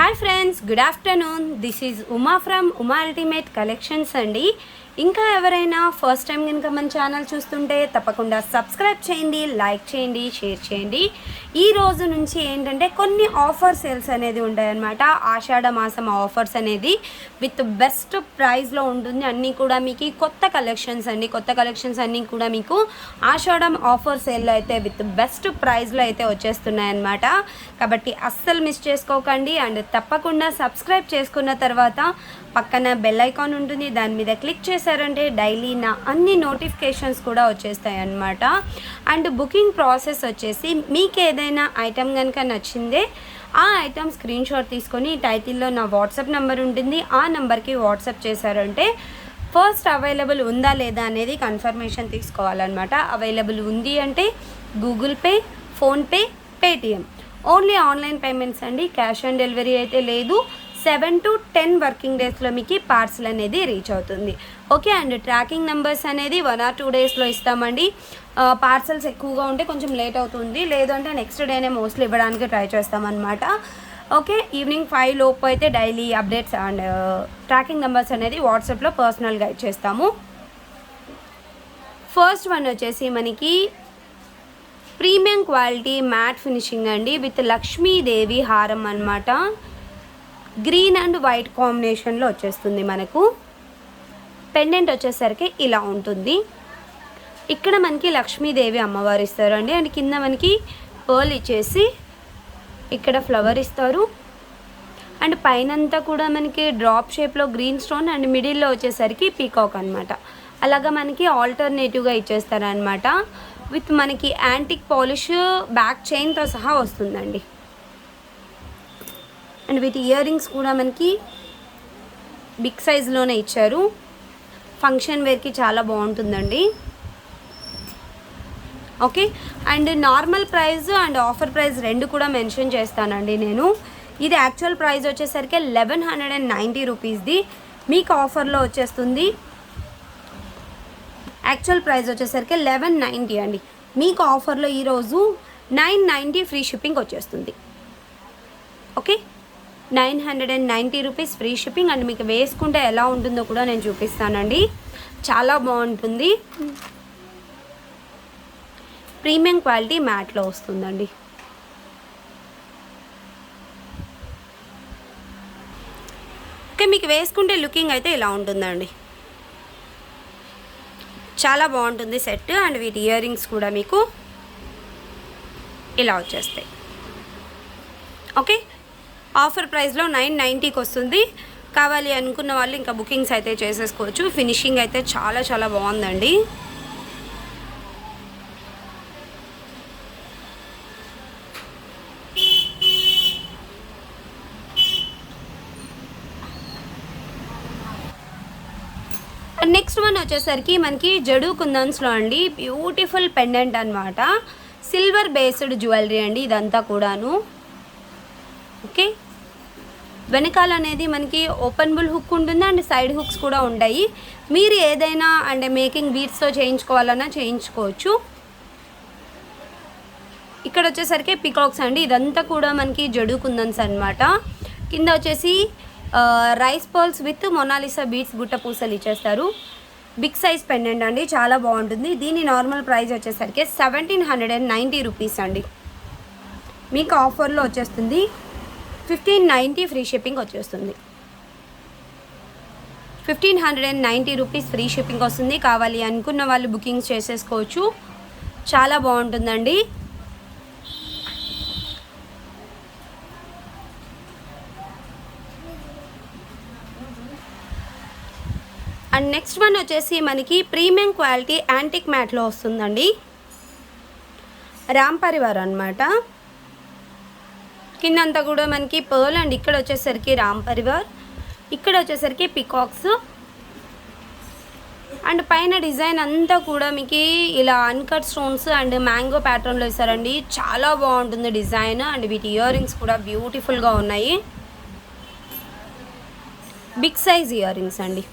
Hi friends, good afternoon. This is Uma from Uma ultimate collections అండి. ఇంకా ఎవరైనా ఫస్ట్ టైం కనుక మన ఛానల్ చూస్తుంటే తప్పకుండా సబ్స్క్రైబ్ చేయండి, లైక్ చేయండి, షేర్ చేయండి. ఈ రోజు నుంచి ఏంటంటే కొన్ని ఆఫర్ సేల్స్ అనేది ఉంటాయన్నమాట. ఆషాఢ మాసం ఆఫర్స్ అనేది విత్ బెస్ట్ ప్రైస్లో ఉంటుంది. అన్నీ కూడా మీకు కొత్త కలెక్షన్స్ అండి. కొత్త కలెక్షన్స్ అన్నీ కూడా మీకు ఆషాఢం ఆఫర్ సేల్లో అయితే విత్ బెస్ట్ ప్రైస్లో అయితే వచ్చేస్తున్నాయన్నమాట. కాబట్టి అస్సలు మిస్ చేసుకోకండి. అండ్ తప్పకుండా సబ్స్క్రైబ్ చేసుకున్న తర్వాత పక్కన బెల్ ఐకాన్ ఉంటుంది, దాని మీద క్లిక్ చేశారంటే డైలీ నా అన్ని నోటిఫికేషన్స్ కూడా వచ్చేస్తాయి అన్నమాట. అండ్ బుకింగ్ ప్రాసెస్ వచ్చేసి మీకు ఏదైనా ఐటెం కనుక నచ్చిందే ఆ ఐటెం స్క్రీన్ షాట్ తీసుకొని టైటిల్లో నా వాట్సాప్ నెంబర్ ఉంటుంది, ఆ నెంబర్కి వాట్సాప్ చేశారంటే ఫస్ట్ అవైలబుల్ ఉందా లేదా అనేది కన్ఫర్మేషన్ తీసుకోవాలన్నమాట. అవైలబుల్ ఉంది అంటే Google pay, PhonePe, Paytm only online payments అండి. క్యాష్ ఆన్ డెలివరీ అయితే లేదు. 7 to 10 వర్కింగ్ డేస్లో మీకు పార్సల్ అనేది రీచ్ అవుతుంది. ఓకే. అండ్ ట్రాకింగ్ నెంబర్స్ అనేది 1 or 2 డేస్లో ఇస్తామండి. పార్సల్స్ ఎక్కువగా ఉంటే కొంచెం లేట్ అవుతుంది, లేదంటే నెక్స్ట్ డేనే మోస్ట్లీ ఇవ్వడానికి ట్రై చేస్తామన్నమాట. ఓకే. ఈవినింగ్ 5 లోపు అయితే daily updates and tracking numbers అనేది వాట్సాప్లో పర్సనల్గా ఇచ్చేస్తాము. ఫస్ట్ వన్ వచ్చేసి మనకి ప్రీమియం క్వాలిటీ మ్యాట్ ఫినిషింగ్ అండి విత్ లక్ష్మీదేవి హారం అన్నమాట. గ్రీన్ అండ్ వైట్ కాంబినేషన్లో వచ్చేస్తుంది. మనకు పెండెంట్ వచ్చేసరికి ఇలా ఉంటుంది. ఇక్కడ మనకి లక్ష్మీదేవి అమ్మవారు ఇస్తారు అండి. అండ్ కింద మనకి పర్ల్ ఇచ్చేసి ఇక్కడ ఫ్లవర్ ఇస్తారు. అండ్ పైనంతా కూడా మనకి డ్రాప్ షేప్లో గ్రీన్ స్టోన్ అండ్ మిడిల్లో వచ్చేసరికి పీకాక్ అనమాట. అలాగా మనకి ఆల్టర్నేటివ్గా ఇచ్చేస్తారనమాట. విత్ మనకి యాంటిక్ పాలిష్ బ్యాక్ చైన్తో సహా వస్తుందండి. అండ్ వీటి ఇయర్ రింగ్స్ కూడా మనకి బిగ్ సైజులోనే ఇచ్చారు. ఫంక్షన్ వేర్కి చాలా బాగుంటుందండి. Okay. And normal price and offer price రెండు కూడా మెన్షన్ చేస్తానండి నేను. ఇది యాక్చువల్ ప్రైస్ వచ్చేసరికి 1190 రూపీస్ది, మీకు ఆఫర్లో వచ్చేస్తుంది. యాక్చువల్ ప్రైస్ వచ్చేసరికి 1190 అండి, మీకు ఆఫర్లో ఈరోజు 990 ఫ్రీ షిప్పింగ్ వచ్చేస్తుంది. Okay. 990 rupees free shipping. And మీకు వేసుకుంటే ఎలా ఉంటుందో కూడా నేను చూపిస్తానండి. చాలా బాగుంటుంది. ప్రీమియం క్వాలిటీ మ్యాట్లో వస్తుందండి. ఓకే. మీకు వేసుకుంటే లుకింగ్ అయితే ఇలా ఉంటుందండి. చాలా బాగుంటుంది సెట్. అండ్ వీటి ఇయర్ రింగ్స్ కూడా మీకు ఇలా వచ్చేస్తాయి. ఓకే. ఆఫర్ ప్రైస్లో 990కి వస్తుంది. కావాలి అనుకున్న వాళ్ళు ఇంకా బుకింగ్స్ అయితే చేసేసుకోవచ్చు. ఫినిషింగ్ అయితే చాలా చాలా బాగుందండి. నెక్స్ట్ వన్ వచ్చేసరికి మనకి జడు కుందన్స్లో అండి బ్యూటిఫుల్ పెండెంట్ అనమాట. సిల్వర్ బేస్డ్ జ్యువెలరీ అండి ఇదంతా కూడాను. ఓకే. వెనకాల అనేది మనకి ఓపెనబుల్ హుక్ ఉంటుంది అండ్ సైడ్ హుక్స్ కూడా ఉంటాయి. మీరు ఏదైనా అంటే మేకింగ్ బీడ్స్తో చేయించుకోవాలన్నా చేయించుకోవచ్చు. ఇక్కడ వచ్చేసరికి పికాక్స్ అండి. ఇదంతా కూడా మనకి జడు కుందన్స్ అనమాట. కింద వచ్చేసి rice pearls with Mona Lisa beads గుట్ట పూసలు ఇచ్చేస్తారు. బిగ్ సైజ్ పెండెంట్ అండి, చాలా బాగుంటుంది. దీని నార్మల్ ప్రైస్ వచ్చేసరికి 1790 రూపీస్ అండి, మీకు ఆఫర్లో వచ్చేస్తుంది. 1590 ఫ్రీ షిప్పింగ్ వచ్చేస్తుంది. 1590 రూపీస్ ఫ్రీ షిప్పింగ్ వస్తుంది. కావాలి అనుకున్న వాళ్ళు బుకింగ్స్ చేసేసుకోవచ్చు. చాలా బాగుంటుందండి. అండ్ నెక్స్ట్ వన్ వచ్చేసి మనకి ప్రీమియం క్వాలిటీ యాంటిక్ మ్యాట్లో వస్తుందండి. రామ్ పరివార్ అనమాట. కిందంతా కూడా మనకి పర్ల్ అండ్ ఇక్కడ వచ్చేసరికి రామ్ పరివార్, ఇక్కడ వచ్చేసరికి పికాక్స్ అండ్ పైన డిజైన్ అంతా కూడా మీకు ఇలా అన్కట్ స్టోన్స్ అండ్ మ్యాంగో ప్యాటర్న్లో ఇస్తారండి. చాలా బాగుంటుంది డిజైన్. అండ్ వీటి ఇయర్ రింగ్స్ కూడా బ్యూటిఫుల్గా ఉన్నాయి. బిగ్ సైజ్ ఇయర్ రింగ్స్ అండి.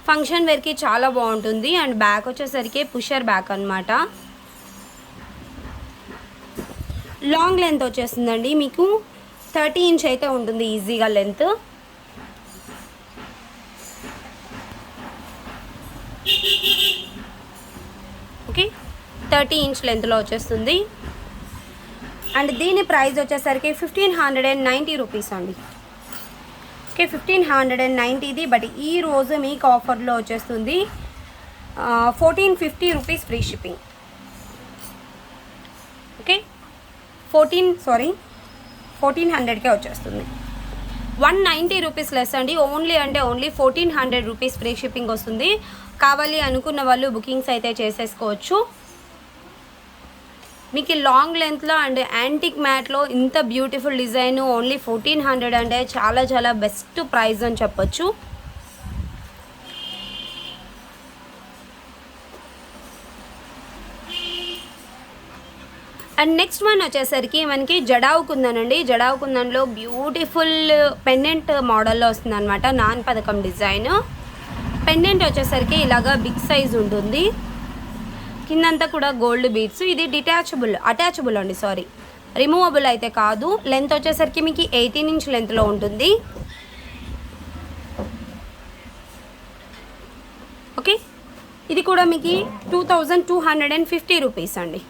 ఫంక్షన్ వేర్కి చాలా బాగుంటుంది. అండ్ బ్యాక్ వచ్చేసరికి పుషర్ బ్యాక్ అనమాట. లాంగ్ లెంత్ వచ్చేస్తుందండి మీకు. 30 ఇంచ్ అయితే ఉంటుంది ఈజీగా లెంత్. ఓకే, 30 ఇంచ్ లెంత్లో వచ్చేస్తుంది. అండ్ దీని ప్రైస్ వచ్చేసరికి 1590 రూపీస్ అండి. ఓకే, 1590ది. బట్ ఈరోజు మీకు ఆఫర్లో వచ్చేస్తుంది 1450 రూపీస్ ఫ్రీ షిప్పింగ్. ఓకే, 1400కే వచ్చేస్తుంది. 190 రూపీస్ లెస్ అండి. ఓన్లీ 1400 రూపీస్ ఫ్రీ షిప్పింగ్ వస్తుంది. కావాలి అనుకున్న వాళ్ళు బుకింగ్స్ అయితే చేసేసుకోవచ్చు. మీకు లాంగ్ లెంత్లో అండ్ యాంటిక్ మ్యాట్లో ఇంత బ్యూటిఫుల్ డిజైన్ ఓన్లీ 1400 అంటే చాలా చాలా బెస్ట్ ప్రైస్ అని చెప్పొచ్చు. అండ్ నెక్స్ట్ వన్ వచ్చేసరికి మనకి జడావు కుందన్ అండి. జడావు కుందన్లో బ్యూటిఫుల్ పెండెంట్ మోడల్లో వస్తుంది అనమాట. నాన్ పథకం డిజైన్. పెండెంట్ వచ్చేసరికి ఇలాగా బిగ్ సైజ్ ఉంటుంది. కిందంతా కూడా గోల్డ్ బీడ్స్. ఇది అటాచబుల్ అండి, సారీ రిమూవబుల్ అయితే కాదు. లెంత్ వచ్చేసరికి మీకు 18 ఇంచ్ లెంత్లో ఉంటుంది. ఓకే, ఇది కూడా మీకు 2250 రూపీస్ అండి.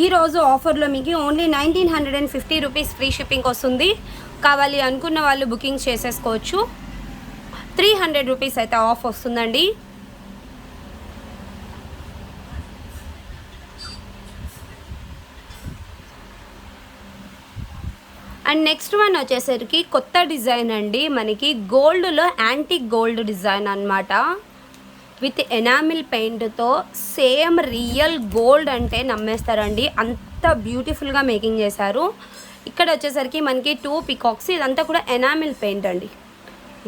ఈరోజు ఆఫర్లో మీకు ఓన్లీ 1950 రూపీస్ ఫ్రీ షిప్పింగ్ వస్తుంది. కావాలి అనుకున్న వాళ్ళు బుకింగ్ చేసేసుకోవచ్చు. 300 రూపీస్ అయితే ఆఫ్ వస్తుందండి. అండ్ నెక్స్ట్ వన్ వచ్చేసరికి కొత్త డిజైన్ అండి. మనకి గోల్డ్లో యాంటిక్ గోల్డ్ డిజైన్ అనమాట. విత్ ఎనామిల్ పెయింట్తో సేమ్ రియల్ గోల్డ్ అంటే నమ్మేస్తారండి, అంత బ్యూటిఫుల్గా మేకింగ్ చేశారు. ఇక్కడ వచ్చేసరికి మనకి 2 పికాక్స్. ఇదంతా కూడా ఎనామిల్ పెయింట్ అండి.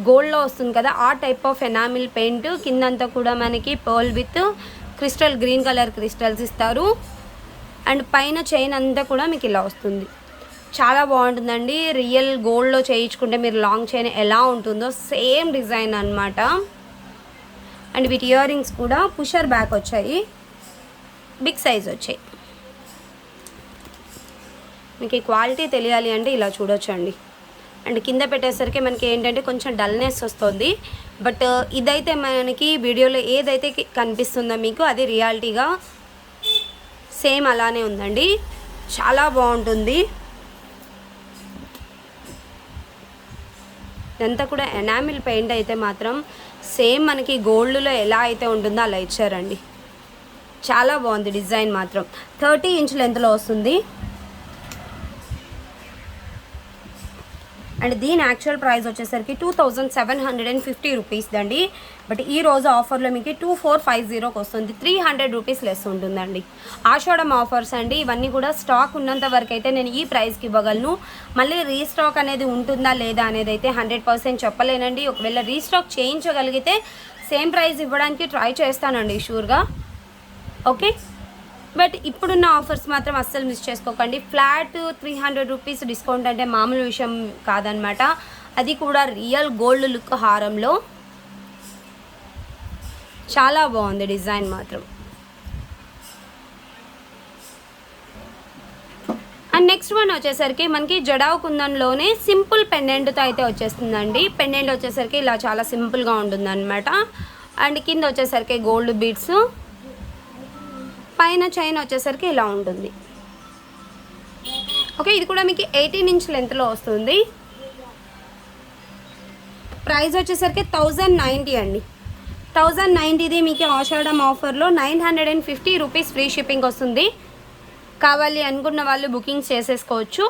గోల్డ్లో వస్తుంది కదా ఆ టైప్ ఆఫ్ ఎనామిల్ పెయింట్. కిందంతా కూడా మనకి pearl with crystal, green colour crystals ఇస్తారు. అండ్ పైన చైన్ అంతా కూడా మీకు ఇలా వస్తుంది. చాలా బాగుంటుందండి. రియల్ గోల్డ్లో చేయించుకుంటే మీరు లాంగ్ చైన్ ఎలా ఉంటుందో సేమ్ డిజైన్ అనమాట. అండ్ వీటి ఇయర్ రింగ్స్ కూడా పుషర్ బ్యాక్ వచ్చాయి, బిగ్ సైజ్ వచ్చాయి. మీకు ఈ క్వాలిటీ తెలియాలి అంటే ఇలా చూడొచ్చండి. అండ్ కింద పెట్టేసరికి మనకి ఏంటంటే కొంచెం డల్నెస్ వస్తుంది. బట్ ఇదైతే మనకి వీడియోలో ఏదైతే కనిపిస్తుందో మీకు అది రియాలిటీగా సేమ్ అలానే ఉందండి. చాలా బాగుంటుంది. ఇదంతా కూడా ఎనామిల్ పెయింట్ అయితే మాత్రం సేమ్ మనకి గోల్డ్లో ఎలా అయితే ఉంటుందో అలా ఇచ్చారండి. చాలా బాగుంది డిజైన్ మాత్రం. 30 ఇంచ్ లెంత్లో వస్తుంది. అండ్ దీని యాక్చువల్ ప్రైస్ వచ్చేసరికి 2750 రూపీస్ అండి. బట్ ఈ రోజు ఆఫర్లో మీకు 2450కి వస్తుంది. 300 రూపీస్ లెస్ ఉంటుందండి. ఆషాఢం ఆఫర్స్ అండి. ఇవన్నీ కూడా స్టాక్ ఉన్నంత వరకు అయితే నేను ఈ ప్రైస్కి ఇవ్వగలను. మళ్ళీ రీస్టాక్ అనేది ఉంటుందా లేదా అనేది అయితే 100% చెప్పలేనండి. ఒకవేళ రీస్టాక్ చేయించగలిగితే సేమ్ ప్రైస్ ఇవ్వడానికి ట్రై చేస్తానండి షూర్గా. ఓకే, బట్ ఇప్పుడున్న ఆఫర్స్ మాత్రం అస్సలు మిస్ చేసుకోకండి. ఫ్లాట్ 300 రూపీస్ డిస్కౌంట్ అంటే మామూలు విషయం కాదనమాట. అది కూడా రియల్ గోల్డ్ లుక్ హారంలో. చాలా బాగుంది డిజైన్ మాత్రం. అండ్ నెక్స్ట్ వన్ వచ్చేసరికి మనకి జడావు కుందన్లోనే సింపుల్ పెండెంట్తో అయితే వచ్చేస్తుందండి. పెండెంట్ వచ్చేసరికి ఇలా చాలా సింపుల్గా ఉంటుందన్నమాట. అండ్ కింద వచ్చేసరికి గోల్డ్ బీడ్స్, పైన చైన్ వచ్చేసరికి ఇలా ఉంటుంది. ఓకే, ఇది కూడా మీకు 18 ఇంచ్ లెంత్లో వస్తుంది. ప్రైస్ వచ్చేసరికి 1090 అండి. 1090ది మీకు ఆషాఢం ఆఫర్లో 950 రూపీస్ ఫ్రీ షిప్పింగ్ వస్తుంది. కావాలి అనుకున్న వాళ్ళు బుకింగ్ చేసేసుకోవచ్చు.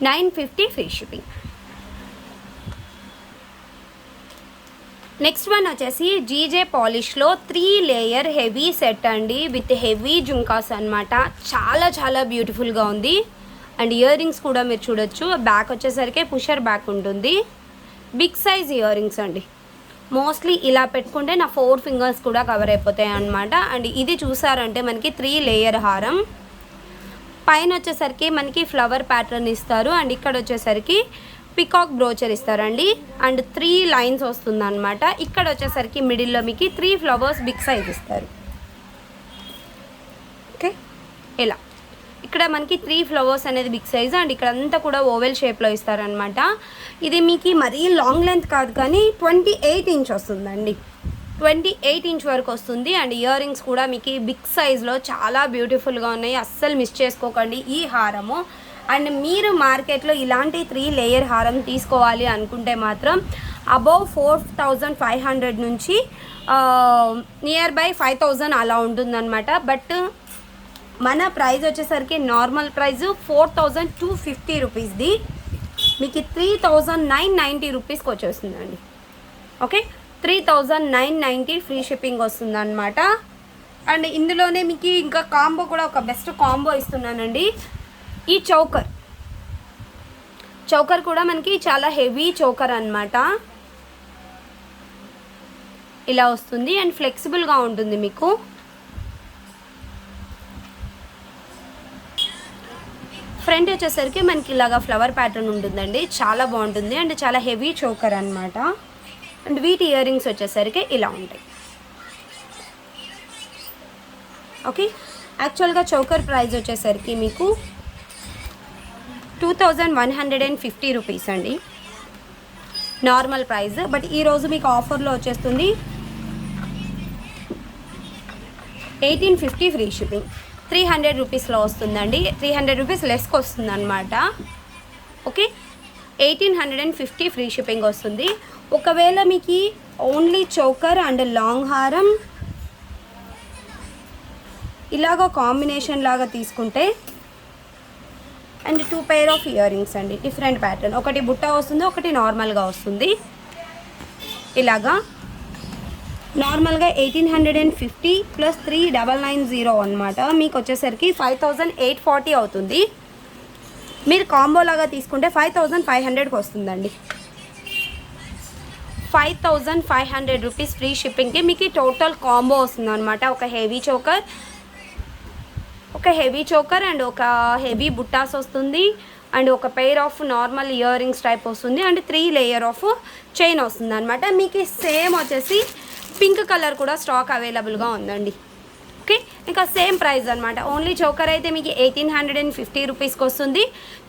950 ఫ్రీ షిప్పింగ్. నెక్స్ట్ వన్ వచ్చేసి జీజే పాలిష్లో 3 లేయర్ హెవీ సెట్ అండి, విత్ హెవీ జుంకాస్ అనమాట. చాలా చాలా బ్యూటిఫుల్గా ఉంది. అండ్ ఇయర్ రింగ్స్ కూడా మీరు చూడొచ్చు. బ్యాక్ వచ్చేసరికి పుషర్ బ్యాక్ ఉంటుంది. బిగ్ సైజ్ ఇయర్ రింగ్స్ అండి. మోస్ట్లీ ఇలా పెట్టుకుంటే నా 4 ఫింగర్స్ కూడా కవర్ అయిపోతాయి అనమాట. అండ్ ఇది చూసారంటే మనకి 3 లేయర్ హారం. పైన వచ్చేసరికి మనకి ఫ్లవర్ ప్యాటర్న్ ఇస్తారు. అండ్ ఇక్కడ వచ్చేసరికి పికాక్ బ్రోచర్ ఇస్తారండి. అండ్ 3 లైన్స్ వస్తుందన్నమాట. ఇక్కడ వచ్చేసరికి మిడిల్లో మీకు 3 ఫ్లవర్స్ బిగ్ సైజ్ ఇస్తారు. ఓకే, ఇలా ఇక్కడ ఇక్కడ మనకి 3 ఫ్లవర్స్ అనేది బిగ్ సైజ్ అండ్ ఇక్కడ అంతా కూడా ఓవెల్ షేప్లో ఇస్తారనమాట. ఇది మీకు మరీ లాంగ్ లెంత్ కాదు కానీ 28 ఇంచ్ వస్తుందండి. 28 ఇంచ్ వరకు వస్తుంది. అండ్ ఇయర్ రింగ్స్ కూడా మీకు బిగ్ సైజ్లో చాలా బ్యూటిఫుల్గా ఉన్నాయి. అస్సలు మిస్ చేసుకోకండి ఈ హారము. అండ్ మీరు మార్కెట్లో ఇలాంటి 3 లేయర్ హారం తీసుకోవాలి అనుకుంటే మాత్రం అబౌవ్ 4500 నుంచి నియర్ బై 5000 అలా ఉంటుందన్నమాట. బట్ మన ప్రైస్ వచ్చేసరికి నార్మల్ ప్రైస్ 4250 రూపీస్ది మీకు 3990 రూపీస్కి వచ్చేస్తుందండి. ఓకే, 3990 ఫ్రీ షిప్పింగ్ వస్తుంది అనమాట. అండ్ ఇందులోనే మీకు ఇంకా కాంబో కూడా ఒక బెస్ట్ కాంబో ఇస్తున్నానండి. ఈ చౌకర్ కూడా మనకి చాలా హెవీ చౌకర్ అనమాట. ఇలా వస్తుంది అండ్ ఫ్లెక్సిబుల్గా ఉంటుంది. మీకు ఫ్రంట్ వచ్చేసరికి మనకి ఇలాగా ఫ్లవర్ ప్యాటర్న్ ఉంటుందండి. చాలా బాగుంటుంది అండ్ చాలా హెవీ చౌకర్ అనమాట. అండ్ వీటి ఇయర్ రింగ్స్ వచ్చేసరికి ఇలా ఉంటాయి. ఓకే, యాక్చువల్గా చౌకర్ ప్రైస్ వచ్చేసరికి మీకు 2150 రూపీస్ అండి నార్మల్ ప్రైస్. బట్ ఈరోజు మీకు ఆఫర్లో వచ్చేస్తుంది 1850 ఫ్రీ షిప్పింగ్, 300 రూపీస్లో వస్తుందండి. 300 రూపీస్ లెస్కి వస్తుంది అనమాట. ఓకే, 1850 ఫ్రీ షిప్పింగ్ వస్తుంది. ఒకవేళ మీకు ఓన్లీ చౌకర్ అండ్ లాంగ్ హారం ఇలాగ కాంబినేషన్ లాగా తీసుకుంటే and 2 pair of ear rings అండి, డిఫరెంట్ ప్యాటర్న్. ఒకటి బుట్ట వస్తుంది, ఒకటి నార్మల్గా వస్తుంది. ఇలాగా నార్మల్గా 1850 ప్లస్ 3990 అనమాట. మీకు వచ్చేసరికి 5840 అవుతుంది. మీరు కాంబో లాగా తీసుకుంటే 5500కి వస్తుందండి. 5500 రూపీస్ ఫ్రీ షిప్పింగ్కి మీకు టోటల్ కాంబో వస్తుంది అనమాట. ఒక హెవీ చోకర్ అండ్ ఒక హెవీ బుట్టాస్ వస్తుంది అండ్ ఒక pair of normal ear rings type వస్తుంది అండ్ 3 లేయర్ ఆఫ్ చైన్ వస్తుంది అనమాట. మీకు సేమ్ వచ్చేసి పింక్ కలర్ కూడా స్టాక్ అవైలబుల్గా ఉందండి. ఓకే, ఇంకా సేమ్ ప్రైస్ అనమాట. ఓన్లీ చోకర్ అయితే మీకు 1850 రూపీస్కి వస్తుంది.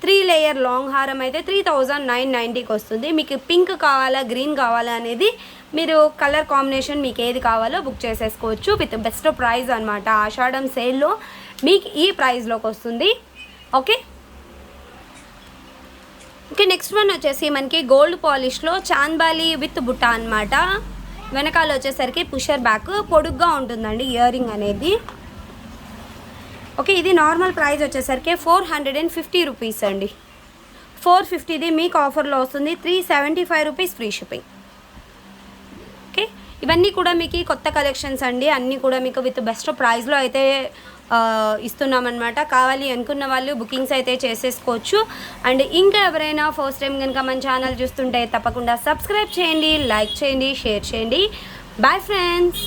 3 లేయర్ లాంగ్ హారం అయితే 3990కి వస్తుంది. మీకు పింక్ కావాలా గ్రీన్ కావాలా అనేది మీరు కలర్ కాంబినేషన్ మీకు ఏది కావాలో బుక్ చేసేసుకోవచ్చు విత్ బెస్ట్ ప్రైస్ అనమాట. ఆషాఢం సేల్లో మీకు ఈ ప్రైస్లోకి వస్తుంది. ఓకే, నెక్స్ట్ వన్ వచ్చేసి మనకి గోల్డ్ పాలిష్లో చాంద్బాలి విత్ బుట్ట అనమాట. వెనకాల వచ్చేసరికి పుషర్ బ్యాక్ పొడుగ్గా ఉంటుందండి ఇయర్ రింగ్ అనేది. ఓకే, ఇది నార్మల్ ప్రైస్ వచ్చేసరికి 450 రూపీస్ అండి. 450ది మీకు ఆఫర్లో వస్తుంది 375 రూపీస్ ఫ్రీ షిప్పింగ్. ఓకే, ఇవన్నీ కూడా మీకు కొత్త కలెక్షన్స్ అండి. అన్నీ కూడా మీకు విత్ బెస్ట్ ప్రైస్లో అయితే ఇస్తున్నామన్నమాట. కావాలి అనుకున్న వాళ్ళు బుకింగ్స్ అయితే చేసేసుకోవచ్చు. అండ్ ఇంకా ఎవరైనా ఫస్ట్ టైం కనుక మన ఛానల్ చూస్తుంటే తప్పకుండా సబ్స్క్రైబ్ చేయండి, లైక్ చేయండి, షేర్ చేయండి. Bye friends.